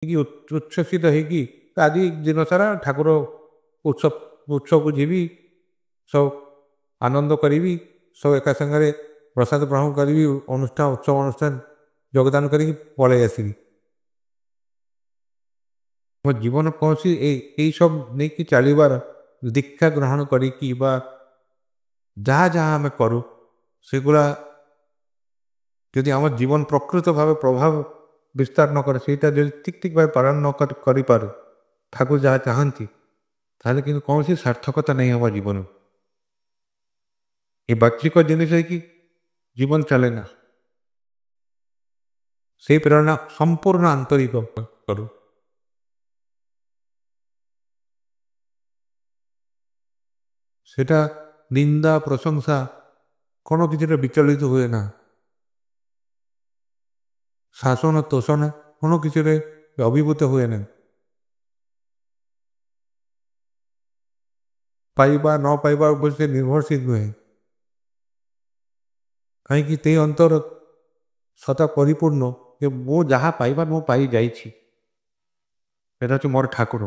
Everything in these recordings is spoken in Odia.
कि उच्छ्वसित ହେଇକି ଆଜି ଦିନ ସାରା ଠାକୁର ଉତ୍ସବକୁ ଯିବି, ସବୁ ଆନନ୍ଦ କରିବି, ସବୁ ଏକା ସାଙ୍ଗରେ ପ୍ରସାଦ ଗ୍ରହଣ କରିବି, ଉତ୍ସବ ଅନୁଷ୍ଠାନ ଯୋଗଦାନ କରିକି ପଳେଇ ଆସିବି। ମୋ ଜୀବନ କୌଣସି ଏଇସବୁ ନେଇକି ଚାଲିବାର ଦୀକ୍ଷା ଗ୍ରହଣ କରିକି ବା ଯାହା ଯାହା ଆମେ କରୁ ସେଗୁଡ଼ା ଯଦି ଆମ ଜୀବନ ପ୍ରକୃତ ଭାବେ ପ୍ରଭାବ ବିସ୍ତାର ନ କରେ, ସେଇଟା ଯଦି ଠିକ୍ ଠିକ୍ ଭାବେ ପାଳନ ନ କରିପାରୁ ଠାକୁର ଯାହା ଚାହାନ୍ତି, ତାହେଲେ କିନ୍ତୁ କୌଣସି ସାର୍ଥକତା ନାହିଁ ଆମ ଜୀବନ। ଏ ବାହ୍ୟିକ ଜିନିଷ ହେଇକି ଜୀବନ ଚାଲେ ନା। ସେଇ ପ୍ରେରଣା ସମ୍ପୂର୍ଣ୍ଣ ଆନ୍ତରିକ କରୁ। সেটা নিন্দা প্রশংসা কোনো কিছুতে বিচলিত हुए না, শাসন তোষণ কোনো কিছুতে অভিভূত हुए না। ପାଇବା ନ ପାଇବା ଉପରେ ସେ ନିର୍ଭରଶୀଳ ନୁହେଁ, କାହିଁକି ସେ ଅନ୍ତର ସଦା ପରିପୂର୍ଣ୍ଣ ଯେ ମୁଁ ଯାହା ପାଇବା ମୁଁ ପାଇଯାଇଛି, ସେଟା ହେଉଛି ମୋର ଠାକୁର,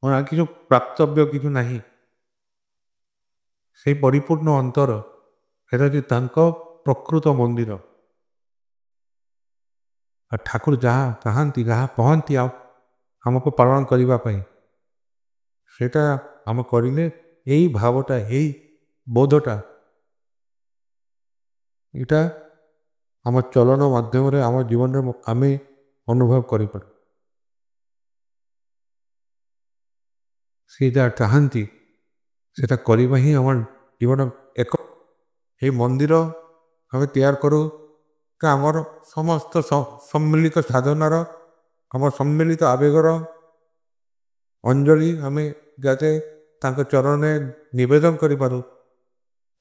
ମୋର ଆଉ କିଛି ପ୍ରାପ୍ତବ୍ୟ କିଛି ନାହିଁ। ସେଇ ପରିପୂର୍ଣ୍ଣ ଅନ୍ତର ସେଟା ହେଉଛି ତାଙ୍କ ପ୍ରକୃତ ମନ୍ଦିର। ଆଉ ଠାକୁର ଯାହା ଚାହାନ୍ତି, ଯାହା କହନ୍ତି ଆମକୁ ପାଳନ କରିବା ପାଇଁ, ସେଟା ଆମେ କରିଲେ ଏଇ ଭାବଟା, ଏଇ ବୋଧଟା, ଏଇଟା ଆମ ଚଳନ ମାଧ୍ୟମରେ ଆମ ଜୀବନରେ ଆମେ ଅନୁଭବ କରିପାରୁ। ସେ ଯାହା ଚାହାନ୍ତି ସେଟା କରିବା ହିଁ ଆମ ଜୀବନ। ଏକ এই ମନ୍ଦିର ଆମେ ତିଆରି କରୁ କି ଆମର ସମସ୍ତ ସମ୍ମିଳିତ ସାଧନାର, ଆମର ସମ୍ମିଳିତ ଆବେଗର ଅଞ୍ଜଳି ଆମେ ଯାতে ତାଙ୍କ ଚରଣରେ ନିବେଦନ କରିପାରୁ।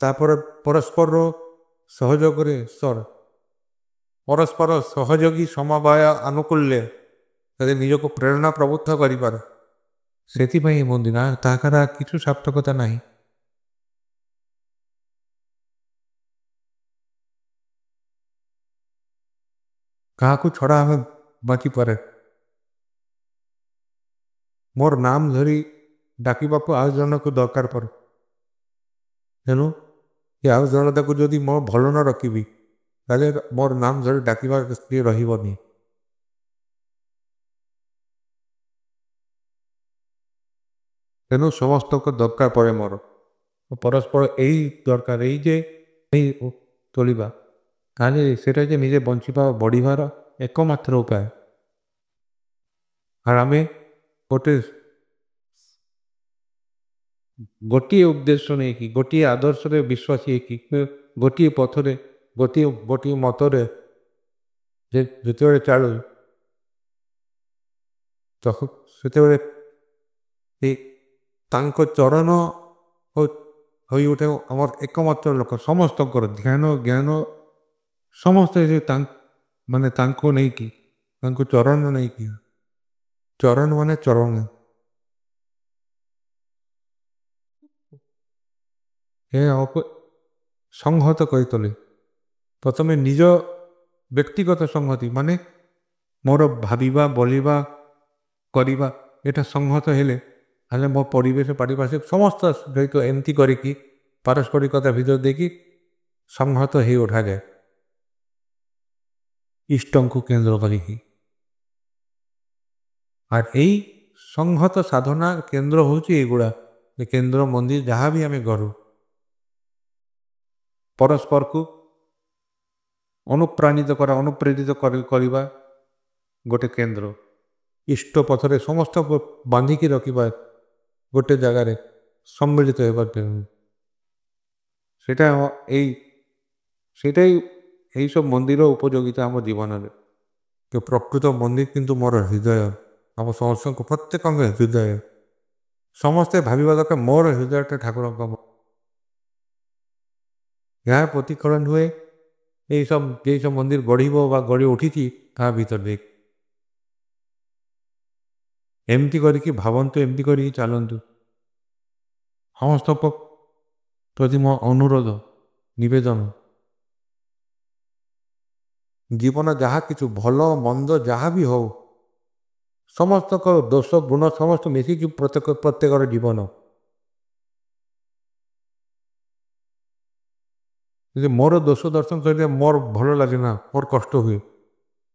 ତାପରେ ପରସ୍ପର ସହଯୋଗରେ ପରସ୍ପର ସହଯୋଗୀ ସମବାୟ ଆନୁକୂଲ୍ୟ ଯଦି ନିଜକୁ ପ୍ରେରଣା ପ୍ରବୁଦ୍ଧ କରିପାରୁ, ସେଥିପାଇଁ ଏ ମନ୍ଦିର, ତାହାର କିଛି ସାର୍ଥକତା ନାହିଁ। କାହାକୁ ଛଡ଼ା ଆମେ ବାঁଚିପାରେ। ମୋର ନାମ ଧରି ଡାକିବାକୁ ଆଉ ଜଣକୁ ଦରକାର ପଡ଼େ। ତେଣୁ ଏ ଆଉ ଜଣଟାକୁ ଯଦି ମୁଁ ଭଲ ନ ରଖିବି, ତାହେଲେ ମୋର ନାମ ଧରି ଡାକିବା କିଏ ରହିବନି। ତେଣୁ ସମସ୍ତଙ୍କ ଦରକାର ପଡ଼େ ମୋର। ପରସ୍ପର ଏଇ ଦରକାର, ଏଇ ଯେ ଏଇ ତୋଳିବା, ତାହେଲେ ସେଟା ଯେ ନିଜେ ବଞ୍ଚିବା ବଢ଼ିବାର ଏକମାତ୍ର ଉପାୟ। আর ଆମେ ଗୋଟିଏ ଉଦ୍ଦେଶ୍ୟ ନେଇକି, ଗୋଟିଏ ଆଦର୍ଶରେ ବିଶ୍ୱାସୀ ହେଇକି, ଗୋଟିଏ ପଥରେ, ଗୋଟିଏ ମତରେ ଯେତେବେଳେ ଚାଲୁ, ସେତେବେଳେ ତାଙ୍କ ଚରଣ ହୋଇ ଉଠେ ଆମର ଏକମାତ୍ର ଲୋକ। ସମସ୍ତଙ୍କର ଧ୍ୟାନ ଜ୍ଞାନ ସମସ୍ତେ ମାନେ ତାଙ୍କୁ ନେଇକି, ତାଙ୍କୁ ଚରଣ ନେଇକି, ଚରଣ ମାନେ ଚରଣ, ଏ ଆମକୁ ସଂହତ କରିତୋଳେ। ପ୍ରଥମେ ନିଜ ବ୍ୟକ୍ତିଗତ ସଂହତି, ମାନେ ମୋର ଭାବିବା, ବୋଲିବା, କରିବା, এটা ସଂହତ ହେଲେ ମୋ ପରିବେଶ ପାରିପାର୍ଶ୍ୱିକ ସମସ୍ତ ସହିତ ଏମିତି କରିକି ପାରସ୍ପରିକତା ଭିତରେ ଦେଇକି ସଂହତ ହେଇ ଉଠାଯାଏ ଇଷ୍ଟଙ୍କୁ କେନ୍ଦ୍ର କରିକି। আর এই সংহত সাধনা কেন্দ্র হচ্ছে এগুলা, কেন্দ্র মন্দির যাহা বি আমি কରୁ, পরস্পরକୁ অনুপ্রাণিত করা, অনুপ্রেরিত କରିବା ଗୋଟେ କେନ୍ଦ୍ର। ଇଷ୍ଟ ପଥରେ ସମସ୍ତ ବାନ୍ଧିକି ରଖିବା ଗୋଟେ ଜାଗାରେ ସମ୍ମିଳିତ ହେବା, ସେଇଟାই এইসব ମନ୍ଦିର ଉପଯୋଗିତା ଆମ ଜୀବନରେ। ପ୍ରକୃତ ମନ୍ଦିର କିନ୍ତୁ ମୋର ହୃଦୟ, ଆମ ସମସ୍ତଙ୍କ ପ୍ରତ୍ୟେକଙ୍କ ହୃଦୟ। ସମସ୍ତେ ଭାବିବା ଦରକାର ମୋର ହୃଦୟଟା ଠାକୁରଙ୍କ। ଏହା ପ୍ରତିଫଳନ ହୁଏ ଯେଇସব ମନ୍ଦିର ଗଢ଼ିବ ବା ଗଢ଼ି ଉଠିଛି ତା ଭିତରେ। ଏମିତି କରିକି ଭାବନ୍ତୁ, ଏମିତି କରିକି ଚାଲନ୍ତୁ। ସମସ୍ତଙ୍କ ପ୍ରତି ମୋ ଅନୁରୋଧ, ନିବେଦନ, ଜୀବନ ଯାହା କିଛି ଭଲ ମନ୍ଦ ଯାହା ବି ହଉ, ସମସ୍ତଙ୍କ ଦୋଷ ଗୁଣ ସମସ୍ତ ମିଶିକି ପ୍ରତ୍ୟେକର ଜୀବନ। ଯଦି ମୋର ଦୋଷ ଦର୍ଶନ କରିଲେ ମୋର ଭଲ ଲାଗେନା, ମୋର କଷ୍ଟ ହୁଏ।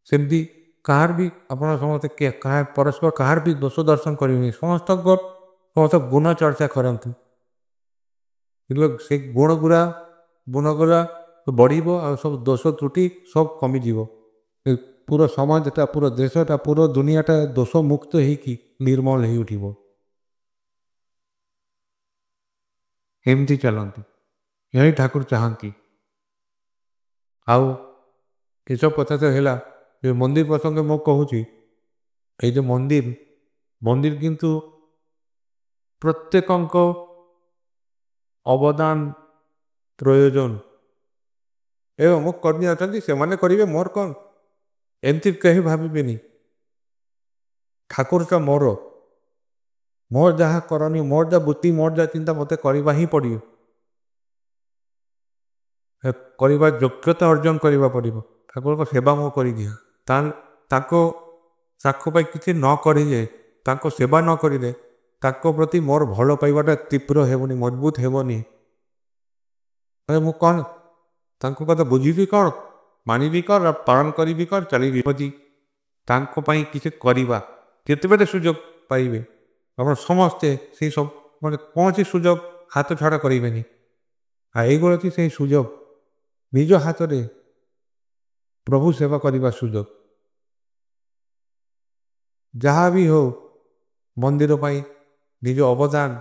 ସେମିତି କାହାର ବି ଆପଣ ସମସ୍ତେ ପରସ୍ପର କାହାର ବି ଦୋଷ ଦର୍ଶନ କରିବେନି, ସମସ୍ତ ଗୁଣ ଚର୍ଚ୍ଚା କରନ୍ତୁ। କିନ୍ତୁ ସେ ଗୁଣଗୁରା ବଢ଼ିବ ଆଉ ସବୁ ଦୋଷ ତ୍ରୁଟି ସବୁ କମିଯିବ। ପୁରା ସମାଜଟା, ପୁରା ଦେଶଟା, ପୁରା ଦୁନିଆଟା ଦୋଷ ମୁକ୍ତ ହେଇକି ନିର୍ମଳ ହେଇ ଉଠିବ। ଏମିତି ଚାଲନ୍ତୁ, ଏହି ଠାକୁର ଚାହାନ୍ତି। ଆଉ ଏସବୁ କଥା ତ ହେଲା, ଏ ମନ୍ଦିର ପ୍ରସଙ୍ଗ ମୁଁ କହୁଛି, ଏଇ ଯେ ମନ୍ଦିର କିନ୍ତୁ ପ୍ରତ୍ୟେକଙ୍କ ଅବଦାନ ପ୍ରୟୋଜନ। ଏବଂ ମୁଁ କର୍ମୀ ଅଛନ୍ତି, ସେମାନେ କରିବେ, ମୋର କ'ଣ, ଏମିତି କେହି ଭାବିବେନି। ଠାକୁରଟା ମୋର ଯାହା କରନି, ମୋର ଯାହା ବୁଦ୍ଧି, ମୋର ଯାହା ଚିନ୍ତା ମୋତେ କରିବା ହିଁ ପଡ଼ିବ, କରିବା ଯୋଗ୍ୟତା ଅର୍ଜନ କରିବା ପଡ଼ିବ। ଠାକୁରଙ୍କ ସେବା ମୁଁ କରିଦିଏ। ତାଙ୍କ ପାଇଁ କିଛି ନ କରିଲେ, ତାଙ୍କ ସେବା ନ କରିଲେ ତାଙ୍କ ପ୍ରତି ମୋର ଭଲ ପାଇବାଟା ତୀବ୍ର ହେବନି, ମଜବୁତ ହେବନି। ମୁଁ କ'ଣ ତାଙ୍କ କଥା ବୁଝିବି କ'ଣ, ମାନିବି କ'ଣ, ପାଳନ କରିବି କ'ଣ, ଚାଲିବି ଅଛି। ତାଙ୍କ ପାଇଁ କିଛି କରିବା ଯେତେବେଳେ ସୁଯୋଗ ପାଇବେ ଆପଣ ସମସ୍ତେ ସେଇ ସବୁ କୌଣସି ସୁଯୋଗ ହାତ ଛଡ଼ା କରିବେନି। ଆଉ ଏଇଗୁলো ଅଛି ସେଇ ସୁଯୋଗ, ନିଜ ହାତରେ ପ୍ରଭୁ ସେବା କରିବା ସୁଯୋଗ। ଯାହା ବି ହଉ ମନ୍ଦିର ପାଇଁ ନିଜ ଅବଦାନ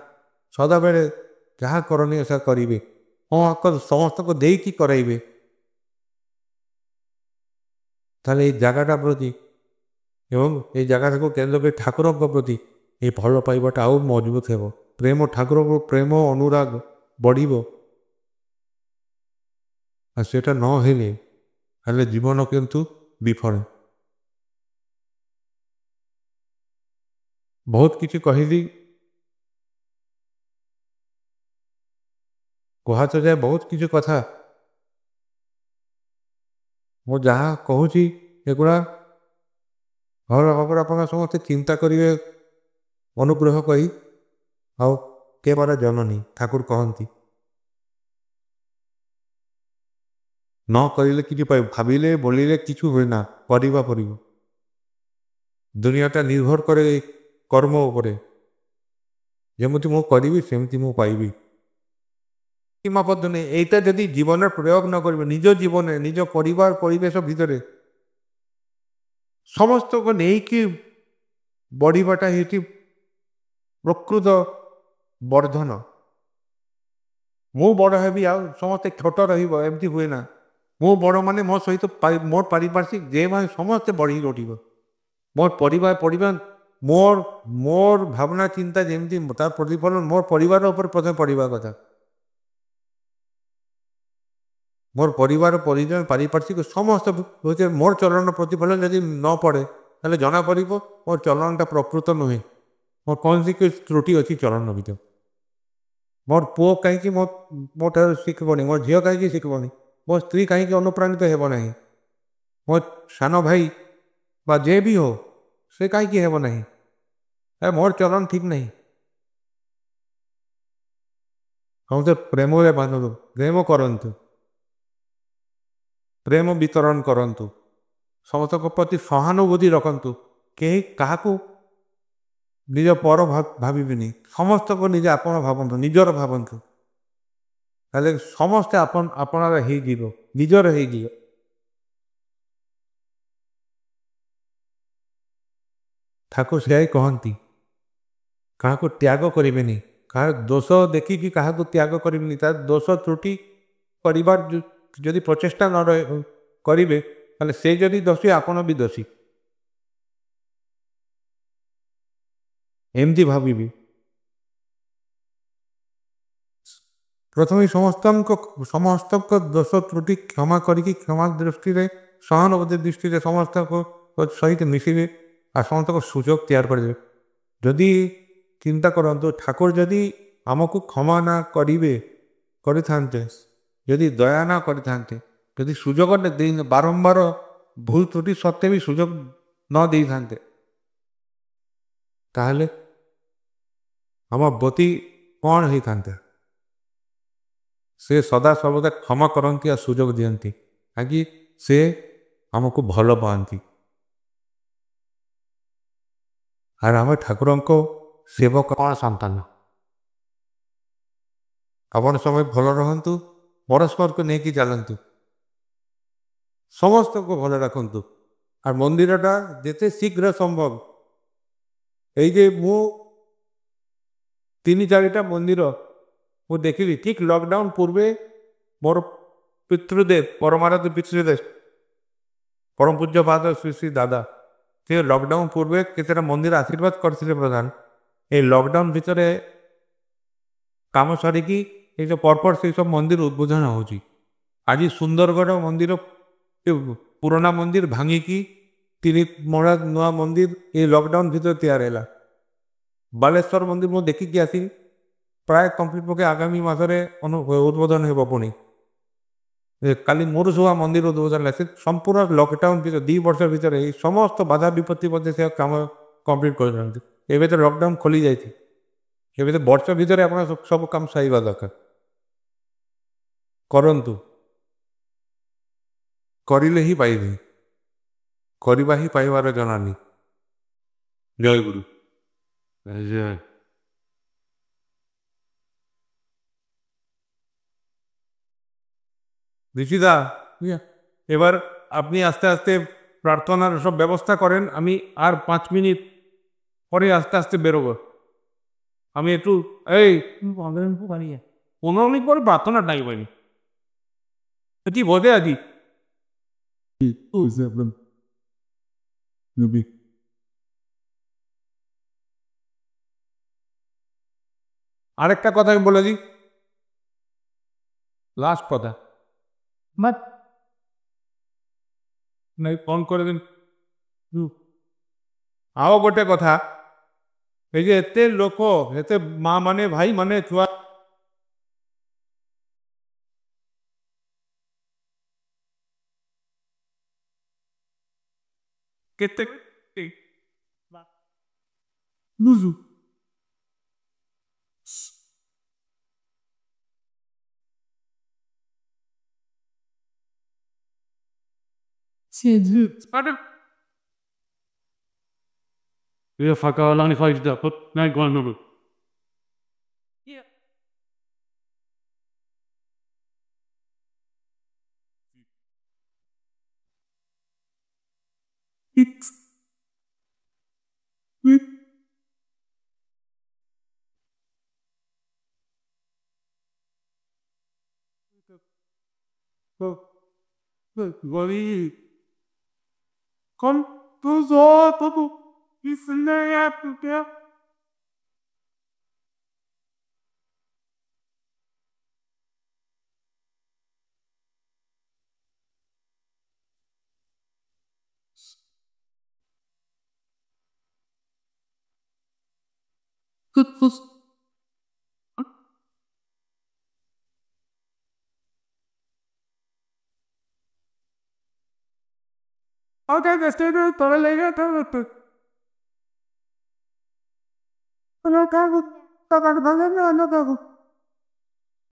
ସଦାବେଳେ ଯାହା କରଣୀୟ ସେହା କରିବେ, ସମସ୍ତଙ୍କୁ ଦେଇକି କରାଇବେ। ତାହେଲେ ଏଇ ଜାଗାଟା ପ୍ରତି ଏବଂ এই ଜାଗାଟାକୁ କେନ୍ଦ୍ର କରି ଠାକୁରଙ୍କ ପ୍ରତି এই ଭଲ ପାଇବାଟା ଆଉ ମଜବୁତ ହେବ। ଠାକୁରଙ୍କ ପ୍ରେମ ଅନୁରାଗ ବଢ଼ିବ। ଆଉ ସେଟା ନ ହେଲେ ଜୀବନ କିନ୍ତୁ ବିଫଳ। ବହୁତ କିଛି କହିଲି, କୁହାଯାଏ ବହୁତ କିଛି କଥା। ମୁଁ ଯାହା କହୁଛି ଏଗୁଡ଼ା ଭଲ ଭାବରେ ଆପଣ ସମସ୍ତେ ଚିନ୍ତା କରିବେ, ଅନୁଗ୍ରହ କରି। ଆଉ କେବଳ ଜନନୀ ଠାକୁର କହନ୍ତି, ନ କରିଲେ କିଛି ଭାବିଲେ ବୋଲିଲେ କିଛି ହୁଏ ନା, କରିବା ପଡ଼ିବ। ଦୁନିଆଟା ନିର୍ଭର କରେ କର୍ମ ଉପରେ। ଯେମିତି ମୁଁ କରିବି ସେମିତି ମୁଁ ପାଇବି। ସୀମାବଦ୍ଧ ନେଇ এইটা ଯଦି ଜୀବନରେ ପ୍ରୟୋଗ ନ କରିବେ, ନିଜ ଜୀବନରେ, ନିଜ ପରିବାର ପରିବେଶ ଭିତରେ ସମସ୍ତଙ୍କୁ ନେଇକି ବଢ଼ିବାଟା ହେଉଛି ପ୍ରକୃତ ବର୍ଦ୍ଧନ। ମୁଁ ବଡ଼ ହେବି ଆଉ ସମସ୍ତେ ଛୋଟ ରହିବ, ଏମିତି ହୁଏ ନା। ମୁଁ ବଡ଼ ମାନେ ମୋ ସହିତ ମୋର ପାରିପାର୍ଶ୍ୱିକ ଯେମାନେ ସମସ୍ତେ ବଢ଼ି ଉଠିବ। ମୋର ପରିବାର ମୋର ଭାବନା ଚିନ୍ତା ଯେମିତି ତାର ପ୍ରତିଫଳନ ମୋର ପରିବାର ଉପରେ ପ୍ରଥମେ ପଡ଼ିବା କଥା। ମୋର ପରିବାର ପରିଜନ ପାରିପାର୍ଶ୍ୱିକ ସମସ୍ତ ମୋର ଚଳନ ପ୍ରତିଫଳନ ଯଦି ନ ପଡ଼େ ତାହେଲେ ଜଣାପଡ଼ିବ ମୋର ଚଳନଟା ପ୍ରକୃତ ନୁହେଁ, ମୋର କୌଣସି ତ୍ରୁଟି ଅଛି ଚଳନ ଭିତରେ। ମୋର ପୁଅ କାହିଁକି ମୋ ଠାରୁ ଶିଖିବନି, ମୋର ଝିଅ କାହିଁକି ଶିଖିବନି, ମୋ ସ୍ତ୍ରୀ କାହିଁକି ଅନୁପ୍ରାଣିତ ହେବ ନାହିଁ, ମୋ ସାନ ଭାଇ ବା ଯେ ବି ହଉ ସେ କାହିଁକି ହେବ ନାହିଁ, ମୋର ଚଳନ ଠିକ୍ ନାହିଁ। ସମସ୍ତେ ପ୍ରେମରେ ବାନ୍ଧନ୍ତୁ, ପ୍ରେମ କରନ୍ତୁ, ପ୍ରେମ ବିତରଣ କରନ୍ତୁ, ସମସ୍ତଙ୍କ ପ୍ରତି ସହାନୁଭୂତି ରଖନ୍ତୁ। କେହି କାହାକୁ ନିଜ ପର ଭାବିବେନି, ସମସ୍ତଙ୍କୁ ନିଜ ଆପଣ ଭାବନ୍ତୁ, ନିଜର ଭାବନ୍ତୁ। ତାହେଲେ ସମସ୍ତେ ଆପଣାର ହେଇଯିବ, ନିଜର ହେଇଯିବ। ଠାକୁର ସେୟା କହନ୍ତି, କାହାକୁ ତ୍ୟାଗ କରିବେନି, କାହାର ଦୋଷ ଦେଖିକି କାହାକୁ ତ୍ୟାଗ କରିବେନି। ତାର ଦୋଷ ତ୍ରୁଟି କରିବାର ଯଦି ପ୍ରଚେଷ୍ଟା ନ କରିବେ ତାହେଲେ ସେ ଯଦି ଦୋଷୀ ଆପଣ ବି ଦୋଷୀ, ଏମିତି ଭାବିବି। ପ୍ରଥମେ ସମସ୍ତଙ୍କ ଦୋଷ ତ୍ରୁଟି କ୍ଷମା କରିକି କ୍ଷମା ଦୃଷ୍ଟିରେ ସହାନୁଭୂତି ଦୃଷ୍ଟିରେ ସମସ୍ତଙ୍କ ସହିତ ମିଶିବେ ଆଉ ସମସ୍ତଙ୍କ ସୁଯୋଗ ତିଆରି କରିଦେବେ। ଯଦି ଚିନ୍ତା କରନ୍ତୁ ଠାକୁର ଯଦି ଆମକୁ କ୍ଷମା ନା କରିଥାନ୍ତେ, ଯଦି ଦୟା ନା କରିଥାନ୍ତେ, ଯଦି ସୁଯୋଗ ବାରମ୍ବାର ଭୁଲ ତ୍ରୁଟି ସତ୍ତ୍ୱେ ବି ସୁଯୋଗ ନ ଦେଇଥାନ୍ତେ ତାହେଲେ ଆମ ଗତି କ'ଣ ହେଇଥାନ୍ତା? ସେ ସଦା ସର୍ବଦା କ୍ଷମା କରନ୍ତି ଆଉ ସୁଯୋଗ ଦିଅନ୍ତି କାହିଁକି ସେ ଆମକୁ ଭଲ ପାଆନ୍ତି। আর ଆମେ ଠାକୁରଙ୍କ ସେବକ କ'ଣ ସନ୍ତାନ। ଆପଣ ସମୟ ଭଲ ରହନ୍ତୁ, ପରସ୍ପରକୁ ନେଇକି ଚାଲନ୍ତୁ, ସମସ୍ତଙ୍କୁ ଭଲ ରଖନ୍ତୁ। আর ମନ୍ଦିରଟା ଯେତେ ଶୀଘ୍ର ସମ୍ଭବ, এই যে ମୁଁ 3-4ଟା ମନ୍ଦିର ମୁଁ ଦେଖିଲି ଠିକ୍ ଲକଡାଉନ୍ ପୂର୍ବେ ମୋର ପିତୃଦେବ ପରମାରାଧ୍ୟ ପିତୃଦେବ ପରମ ପୂଜ୍ୟ ପାଦ ଶ୍ରୀ ଶ୍ରୀ ଦାଦା ସେ ଲକଡାଉନ୍ ପୂର୍ବେ କେତେଟା ମନ୍ଦିର ଆଶୀର୍ବାଦ କରିଥିଲେ ପ୍ରଧାନ। এই ଲକଡାଉନ୍ ଭିତରେ କାମ ସାରିକି এই ଯେଉଁ ପରପର ସେଇ ସବୁ ମନ୍ଦିର ଉଦ୍বোଧନ ହେଉଛି। ଆଜି ସୁନ୍ଦରଗଡ଼ ମନ୍ଦିର ପୁରୁଣା ମନ୍ଦିର ଭାଙ୍ଗିକି 3 ମହଲା ନୂଆ ମନ୍ଦିର এই ଲକଡାଉନ୍ ଭିତରେ ତିଆରି ହେଲା। ବାଲେଶ୍ୱର ମନ୍ଦିର ମୁଁ ଦେଖିକି ଆସି ପ୍ରାୟ କମ୍ପ୍ଲିଟ୍ ପକେ ଆଗାମୀ ମାସରେ ଉଦ୍বোଧନ ହେବ। ପୁଣି କାଲି ମୋରଶୁଆ ମନ୍ଦିର ଉଦ୍বোଧନ ହେଲା। ସେ ସମ୍ପୂର୍ଣ୍ଣ ଲକଡାଉନ୍ ଭିତରେ 2 ବର୍ଷ ଭିତରେ ଏଇ ସମସ୍ତ ବାଧା ବିପତ୍ତି ମଧ୍ୟ ସେ କାମ କମ୍ପ୍ଲିଟ୍ କରିଛନ୍ତି। ଏବେ ତ ଲକଡାଉନ୍ ଖୋଲି ଯାଇଛି, ଏବେ ତ ବର୍ଷ ଭିତରେ ଆପଣ ସବୁ କାମ ସାରିବା ଦରକାର। କରନ୍ତୁ, କରିଲେ ହିଁ ପାଇବେ, କରିବା ହିଁ ପାଇବାର ଜଣାନି। ଜୟ ଗୁରୁ। জয়। ঋষিদা, এবার আপনি আস্তে আস্তে প্রার্থনার সব ব্যবস্থা করেন, আমি আর 5 মিনিট পরে আস্তে আস্তে বেরোবো। আমি একটু এই 15 মিনিট পরে প্রার্থনা টাইম হয়নি, কি বোঝে আছি। আরেকটা কথা আমি বলে দিই, লাস্ট কথা, ନାଇଁ ଫୋନ୍ କରିଦେବି। ଆଉ ଗୋଟେ କଥା, এই যে এতে লোক এতে মা মানে ভাই মানে ଛୁଆ କେତେ ଲୁଜୁ Wir verkaufen lange Zeit da. Nein, gar nicht. It's Gori Kom tu so tu isne ya tu ya Kutus Okay, the student to the later to no cago, no cago.